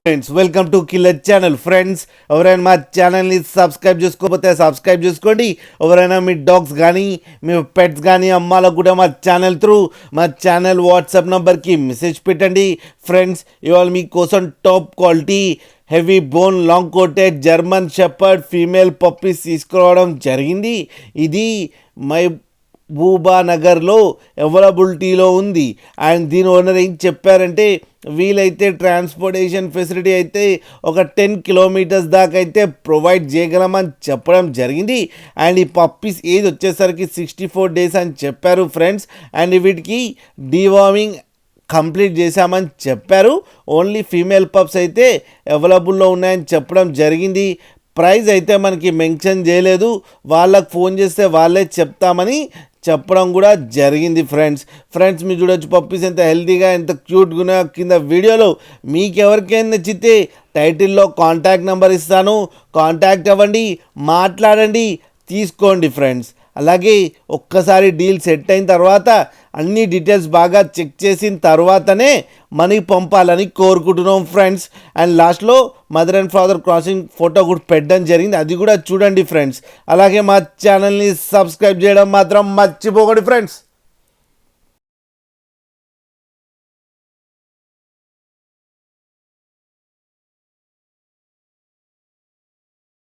Friends welcome to killer channel. Friends ఎవరైనా మా ఛానల్ని సబ్స్క్రైబ్ చేసుకోకపోతే సబ్స్క్రైబ్ చేసుకోండి. ఎవరైనా మీ డాగ్స్ కానీ మీ పెట్స్ కానీ అమ్మాలకు కూడా మా ఛానల్ త్రూ మా ఛానల్ వాట్సాప్ నెంబర్కి మెసేజ్ పెట్టండి. ఫ్రెండ్స్ ఇవాళ మీకోసం top quality heavy bone long coated German shepherd female puppies తీసుకురావడం జరిగింది. ఇది మహబూబా నగర్లో అవైలబిలిటీలో ఉంది. అండ్ దీని ఓనర్ ఏం చెప్పారంటే వీలైతే ట్రాన్స్పోర్టేషన్ ఫెసిలిటీ అయితే ఒక 10 కిలోమీటర్స్ దాకా అయితే ప్రొవైడ్ చేయగలమని చెప్పడం జరిగింది. అండ్ ఈ పప్పీస్ ఏజ్ వచ్చేసరికి 64 డేస్ అని చెప్పారు ఫ్రెండ్స్. అండ్ వీటికి డీవార్మింగ్ కంప్లీట్ చేశామని చెప్పారు. ఓన్లీ ఫీమేల్ పప్స్ అయితే అవైలబుల్లో ఉన్నాయని చెప్పడం జరిగింది. ప్రైస్ అయితే మనకి మెన్షన్ చేయలేదు, వాళ్ళకి ఫోన్ చేస్తే వాళ్ళే చెప్తామని చెప్పడం కూడా జరిగింది. ఫ్రెండ్స్ మీరు చూడొచ్చు పప్పీస్ ఎంత హెల్తీగా ఎంత క్యూట్గా కింద వీడియోలో. మీకు ఎవరికైనా నచ్చితే టైటిల్లో కాంటాక్ట్ నెంబర్ ఇస్తాను, కాంటాక్ట్ అవ్వండి, మాట్లాడండి, తీసుకోండి ఫ్రెండ్స్. అలాగే ఒక్కసారి డీల్ సెట్ అయిన తర్వాత అన్ని డీటెయిల్స్ బాగా చెక్ చేసిన తర్వాతనే మనీ పంపాలని కోరుకుంటున్నాం ఫ్రెండ్స్. అండ్ లాస్ట్లో mother and father crossing photo కూడా పెట్టడం జరిగింది, అది కూడా చూడండి ఫ్రెండ్స్. అలాగే మా ఛానల్ని సబ్స్క్రైబ్ చేయడం మాత్రం మర్చిపోకండి ఫ్రెండ్స్.